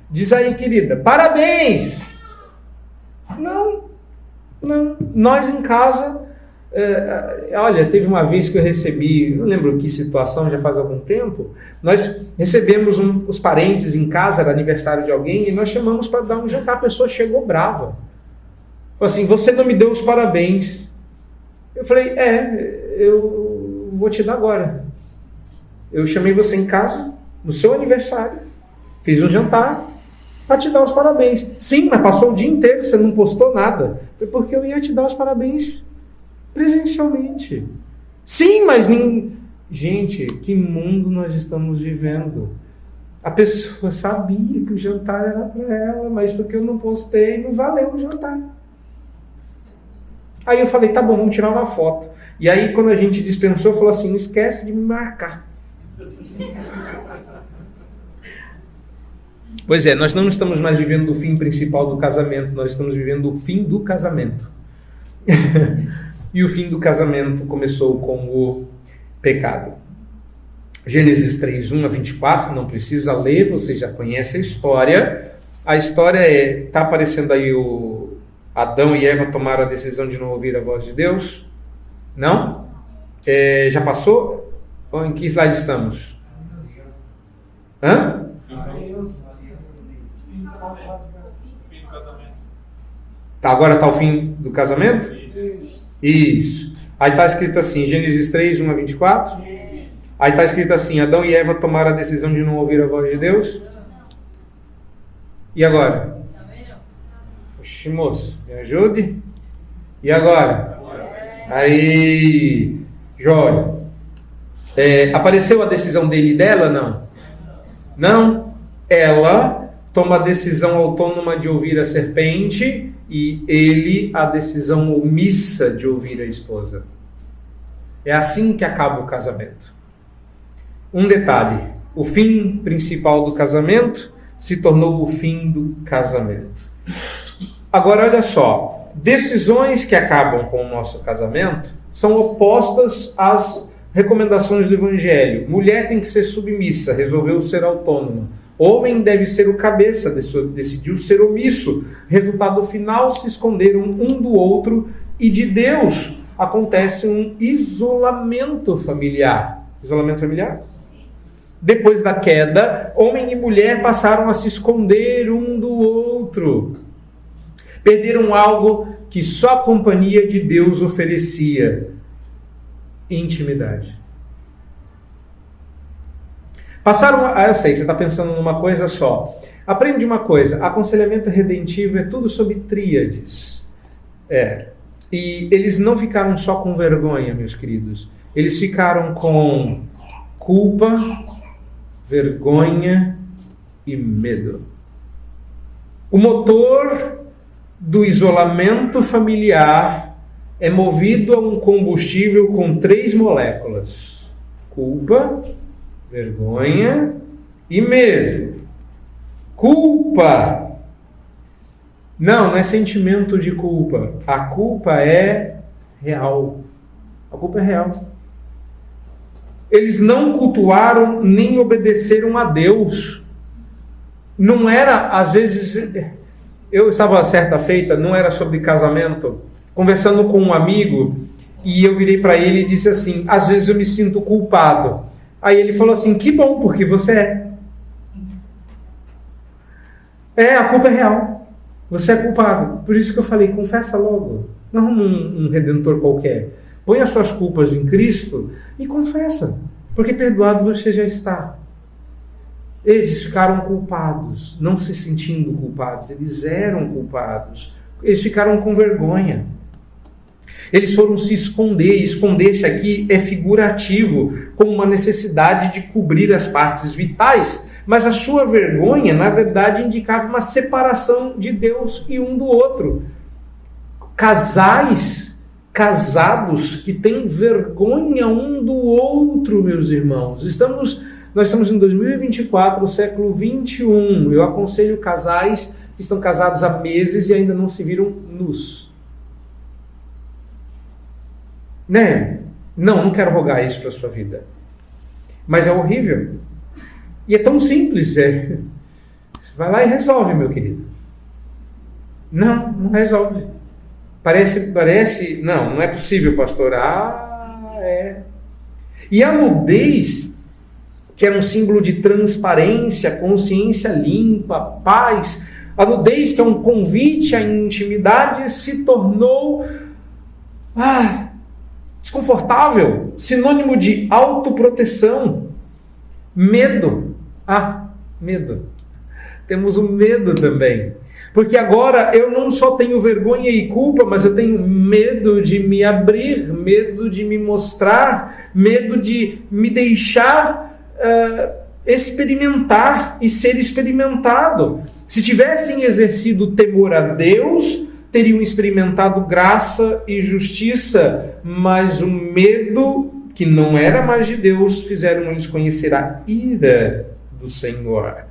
diz aí, querida, parabéns. Não, nós em casa, Olha, teve uma vez que eu recebi, não lembro que situação, já faz algum tempo, nós recebemos os parentes em casa, era aniversário de alguém, e nós chamamos para dar um jantar, a pessoa chegou brava. Falou assim, você não me deu os parabéns. Eu falei, eu vou te dar agora. Eu chamei você em casa, no seu aniversário, fiz um jantar para te dar os parabéns. Sim, mas passou o dia inteiro, você não postou nada. Foi porque eu ia te dar os parabéns presencialmente. Sim, mas gente, que mundo nós estamos vivendo? A pessoa sabia que o jantar era para ela, mas porque eu não postei, não valeu o jantar. Aí eu falei, tá bom, vamos tirar uma foto. E aí quando a gente dispensou, falou assim, não esquece de me marcar. Pois é, nós não estamos mais vivendo o fim principal do casamento, nós estamos vivendo o fim do casamento. E o fim do casamento começou com o pecado. Gênesis 3, 1 a 24, não precisa ler, você já conhece a história. A história está aparecendo aí o Adão e Eva tomaram a decisão de não ouvir a voz de Deus? Não? Já passou? Ou em que slide estamos? Hã? Fim do casamento. Agora está o fim do casamento? Isso. Aí está escrito assim, Gênesis 3, 1 a 24. Aí está escrito assim, Adão e Eva tomaram a decisão de não ouvir a voz de Deus. E agora? Oxi, moço, me ajude. E agora? Aí, Jóia. Apareceu a decisão dele e dela, não? Não. Ela toma a decisão autônoma de ouvir a serpente e ele a decisão omissa de ouvir a esposa. É assim que acaba o casamento. Um detalhe, o fim principal do casamento se tornou o fim do casamento. Agora olha só, decisões que acabam com o nosso casamento são opostas às recomendações do Evangelho. Mulher tem que ser submissa, resolveu ser autônoma. Homem deve ser o cabeça, decidiu ser omisso. Resultado final, se esconderam um do outro e de Deus acontece um isolamento familiar. Isolamento familiar? Depois da queda, homem e mulher passaram a se esconder um do outro. Perderam algo que só a companhia de Deus oferecia: intimidade. Passaram eu sei, você está pensando numa coisa só. Aprende uma coisa, aconselhamento redentivo é tudo sobre tríades. E eles não ficaram só com vergonha, meus queridos. Eles ficaram com culpa, vergonha e medo. O motor do isolamento familiar é movido a um combustível com 3 moléculas: culpa, vergonha e medo. Culpa. Não é sentimento de culpa. A culpa é real. A culpa é real. Eles não cultuaram nem obedeceram a Deus. Não era, às vezes... Eu estava certa feita, não era sobre casamento, conversando com um amigo, e eu virei para ele e disse assim, às vezes eu me sinto culpado. Aí ele falou assim, que bom, porque você é. A culpa é real. Você é culpado. Por isso que eu falei, confessa logo. Não um redentor qualquer. Põe as suas culpas em Cristo e confessa. Porque perdoado você já está. Eles ficaram culpados, não se sentindo culpados. Eles eram culpados. Eles ficaram com vergonha. Eles foram se esconder. Esconder-se aqui é figurativo, como uma necessidade de cobrir as partes vitais. Mas a sua vergonha, na verdade, indicava uma separação de Deus e um do outro. Casados que têm vergonha um do outro, meus irmãos. Nós estamos em 2024, século 21. Eu aconselho casais que estão casados há meses e ainda não se viram nus. Não quero rogar isso para a sua vida. Mas é horrível. E é tão simples. Vai lá e resolve, meu querido. Não resolve. Parece, não é possível, pastor. É. E a nudez, que era um símbolo de transparência, consciência limpa, paz, a nudez, que é um convite à intimidade, se tornou desconfortável, sinônimo de autoproteção, medo. Medo. Temos o medo também. Porque agora eu não só tenho vergonha e culpa, mas eu tenho medo de me abrir, medo de me mostrar, medo de me deixar experimentar e ser experimentado. Se tivessem exercido temor a Deus, teriam experimentado graça e justiça, mas o medo, que não era mais de Deus, fizeram eles conhecer a ira do Senhor.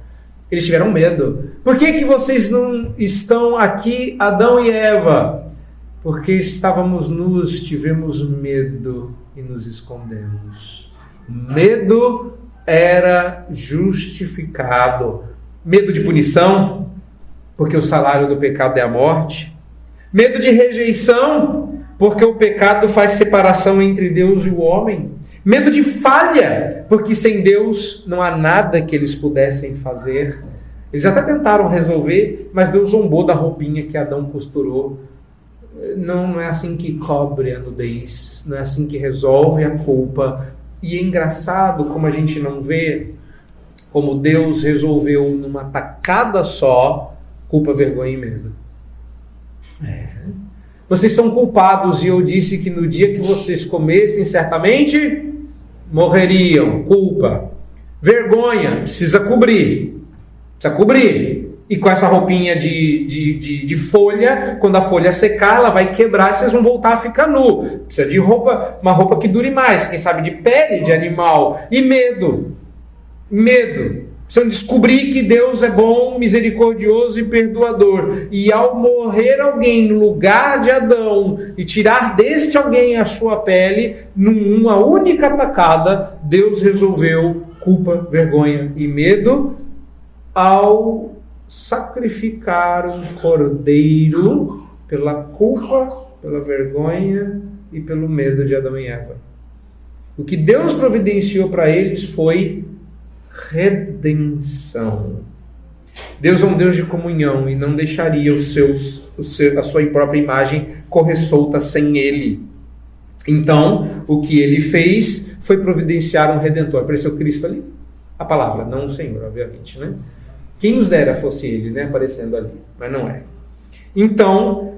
Eles tiveram medo. Por que vocês não estão aqui, Adão e Eva? Porque estávamos nus, tivemos medo e nos escondemos. Medo era justificado. Medo de punição, porque o salário do pecado é a morte. Medo de rejeição, porque o pecado faz separação entre Deus e o homem. Medo de falha, porque sem Deus não há nada que eles pudessem fazer. Eles até tentaram resolver, mas Deus zombou da roupinha que Adão costurou. Não é assim que cobre a nudez, não é assim que resolve a culpa. E é engraçado como a gente não vê como Deus resolveu numa tacada só culpa, vergonha e medo. Vocês são culpados e eu disse que no dia que vocês comessem certamente morreriam. Culpa. Vergonha, precisa cobrir. E com essa roupinha de folha, quando a folha secar, ela vai quebrar e vocês vão voltar a ficar nu. Precisa de roupa, uma roupa que dure mais, quem sabe de pele de animal. E medo. Precisam descobrir que Deus é bom, misericordioso e perdoador. E ao morrer alguém no lugar de Adão e tirar deste alguém a sua pele, numa única tacada, Deus resolveu culpa, vergonha e medo ao sacrificar um cordeiro pela culpa, pela vergonha e pelo medo de Adão e Eva. O que Deus providenciou para eles foi redenção. Deus é um Deus de comunhão e não deixaria a sua própria imagem correr solta sem Ele. Então, o que Ele fez foi providenciar um Redentor. Apareceu Cristo ali? A palavra, não o Senhor, obviamente, né? Quem nos dera fosse Ele, né? Aparecendo ali, mas não é. Então,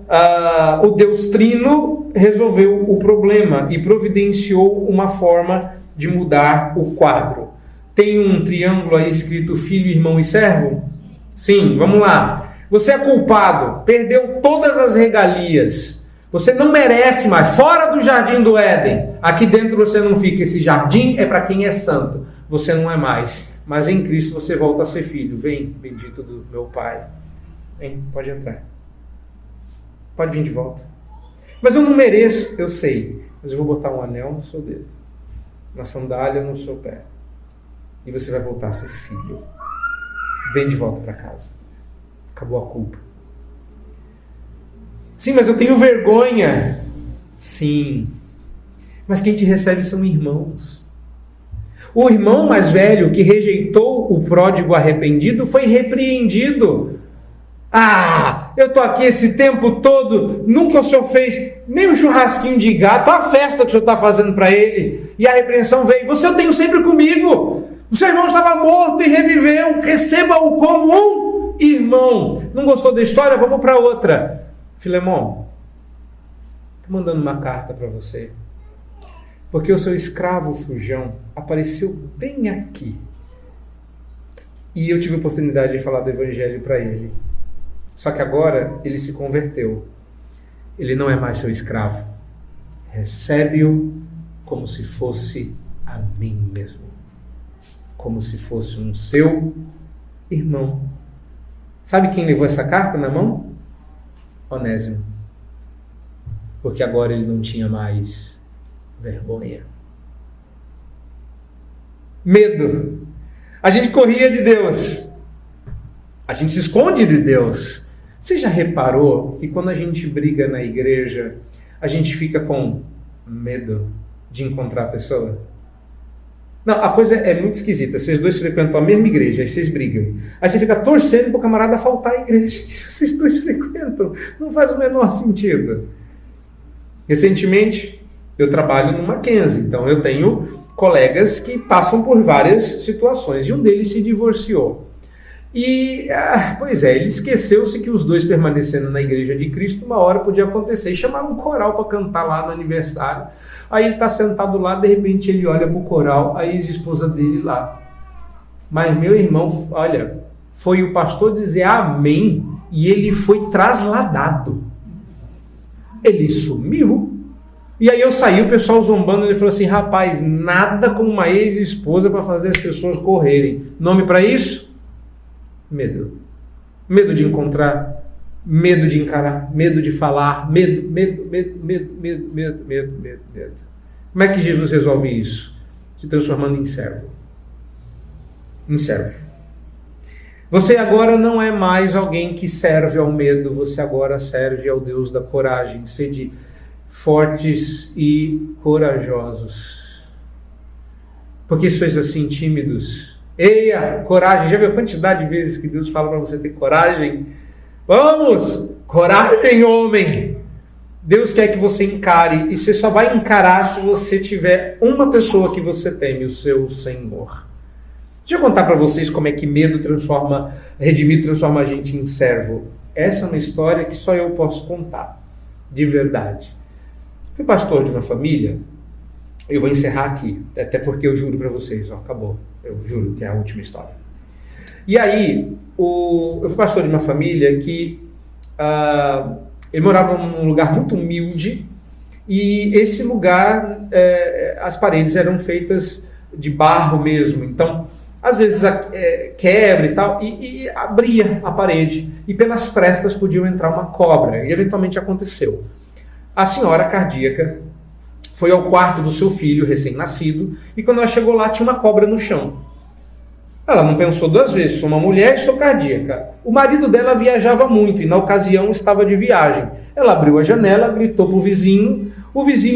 o Deus Trino resolveu o problema e providenciou uma forma de mudar o quadro. Tem um triângulo aí escrito filho, irmão e servo? Sim, vamos lá. Você é culpado, perdeu todas as regalias. Você não merece mais. Fora do jardim do Éden. Aqui dentro você não fica. Esse jardim é para quem é santo. Você não é mais. Mas em Cristo você volta a ser filho. Vem, bendito do meu Pai. Vem, pode entrar. Pode vir de volta. Mas eu não mereço, eu sei. Mas eu vou botar um anel no seu dedo. Uma sandália no seu pé. E você vai voltar a ser filho. Vem de volta para casa. Acabou a culpa. Sim, mas eu tenho vergonha. Sim. Mas quem te recebe são irmãos. O irmão mais velho que rejeitou o pródigo arrependido foi repreendido. Eu estou aqui esse tempo todo, nunca o senhor fez nem um churrasquinho de gato, a festa que o senhor está fazendo para ele. E a repreensão veio. Você eu tenho sempre comigo. O seu irmão estava morto e reviveu. Receba-o como um irmão. Não gostou da história? Vamos para outra. Filemão, estou mandando uma carta para você. Porque o seu escravo Fujão apareceu bem aqui. E eu tive a oportunidade de falar do evangelho para ele. Só que agora ele se converteu. Ele não é mais seu escravo. Recebe-o como se fosse a mim mesmo. Como se fosse um seu irmão. Sabe quem levou essa carta na mão? Onésimo. Porque agora ele não tinha mais vergonha. Medo. A gente corria de Deus. A gente se esconde de Deus. Você já reparou que quando a gente briga na igreja, a gente fica com medo de encontrar a pessoa? Não, a coisa é muito esquisita. Vocês dois frequentam a mesma igreja, aí vocês brigam. Aí você fica torcendo para o camarada faltar à igreja. Vocês dois frequentam. Não faz o menor sentido. Recentemente, eu trabalho no Mackenzie, então eu tenho colegas que passam por várias situações. E um deles se divorciou. E, pois é, ele esqueceu-se que os dois permanecendo na igreja de Cristo, uma hora podia acontecer. E chamaram um coral para cantar lá no aniversário. Aí ele está sentado lá, de repente ele olha para o coral, a ex-esposa dele lá. Mas meu irmão, olha, foi o pastor dizer amém e ele foi trasladado. Ele sumiu. E aí eu saí, o pessoal zombando, ele falou assim, rapaz, nada como uma ex-esposa para fazer as pessoas correrem. Nome para isso? Medo. Medo de encontrar, medo de encarar, medo de falar, medo. Como é que Jesus resolve isso? Se transformando em servo. Em servo. Você agora não é mais alguém que serve ao medo, você agora serve ao Deus da coragem. Sede fortes e corajosos. Por que sois assim tímidos? Eia, coragem. Já viu a quantidade de vezes que Deus fala para você ter coragem? Vamos! Coragem, homem! Deus quer que você encare, e você só vai encarar se você tiver uma pessoa que você teme, o seu Senhor. Deixa eu contar para vocês como é que medo redimido transforma a gente em servo. Essa é uma história que só eu posso contar, de verdade. Fui pastor de uma família, eu vou encerrar aqui, até porque eu juro para vocês, acabou, eu juro que é a última história. E aí, eu fui pastor de uma família que ele morava num lugar muito humilde, e esse lugar, as paredes eram feitas de barro mesmo, então às vezes quebra e tal, e abria a parede, e pelas frestas podia entrar uma cobra, e eventualmente aconteceu. A senhora cardíaca foi ao quarto do seu filho recém-nascido, e quando ela chegou lá tinha uma cobra no chão. Ela não pensou duas vezes, sou uma mulher e sou cardíaca. O marido dela viajava muito e na ocasião estava de viagem. Ela abriu a janela, gritou para o vizinho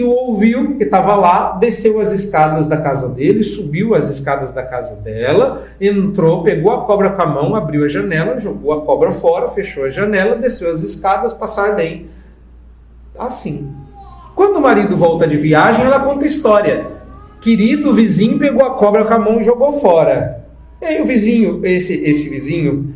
ouviu que estava lá, desceu as escadas da casa dele, subiu as escadas da casa dela, entrou, pegou a cobra com a mão, abriu a janela, jogou a cobra fora, fechou a janela, desceu as escadas, passar bem. Assim. Quando o marido volta de viagem, ela conta a história. Querido vizinho pegou a cobra com a mão e jogou fora. E aí o vizinho, esse vizinho,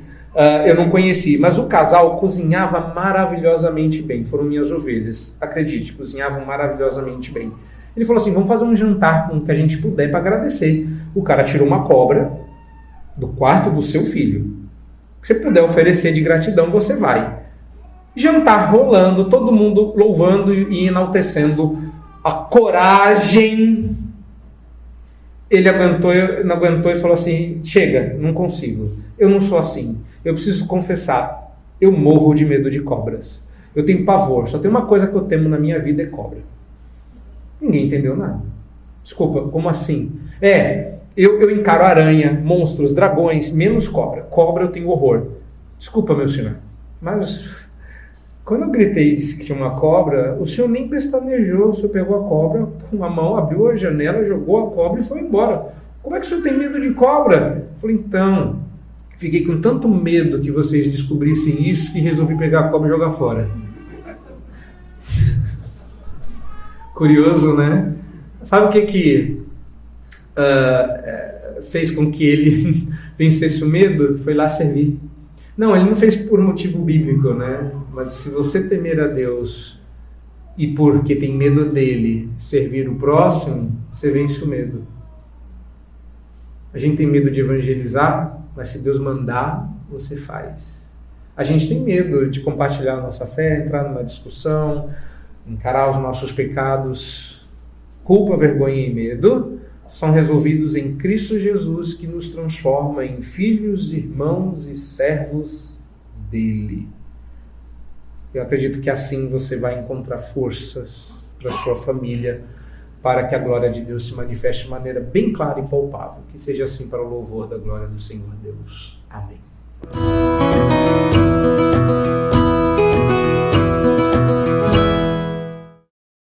eu não conheci, mas o casal cozinhava maravilhosamente bem. Foram minhas ovelhas, acredite, cozinhavam maravilhosamente bem. Ele falou assim, vamos fazer um jantar com o que a gente puder para agradecer. O cara tirou uma cobra do quarto do seu filho. O que você puder oferecer de gratidão, você vai. Jantar rolando, todo mundo louvando e enaltecendo a coragem. Ele não aguentou e falou assim, chega, não consigo, eu não sou assim, eu preciso confessar, eu morro de medo de cobras, eu tenho pavor, só tem uma coisa que eu temo na minha vida, é cobra. Ninguém entendeu nada. Desculpa, como assim? Eu encaro aranha, monstros, dragões, menos cobra. Cobra eu tenho horror. Desculpa, meu senhor, mas quando eu gritei e disse que tinha uma cobra, o senhor nem pestanejou, o senhor pegou a cobra com a mão, abriu a janela, jogou a cobra e foi embora. Como é que o senhor tem medo de cobra? Eu falei, então, fiquei com tanto medo que vocês descobrissem isso que resolvi pegar a cobra e jogar fora. Curioso, né? Sabe o que fez com que ele vencesse o medo? Foi lá servir. Não, ele não fez por motivo bíblico, né? Mas se você temer a Deus e porque tem medo dele servir o próximo, você vence o medo. A gente tem medo de evangelizar, mas se Deus mandar, você faz. A gente tem medo de compartilhar a nossa fé, entrar numa discussão, encarar os nossos pecados. Culpa, vergonha e medo são resolvidos em Cristo Jesus, que nos transforma em filhos, irmãos e servos dele. Eu acredito que assim você vai encontrar forças para a sua família, para que a glória de Deus se manifeste de maneira bem clara e palpável. Que seja assim para o louvor da glória do Senhor Deus. Amém.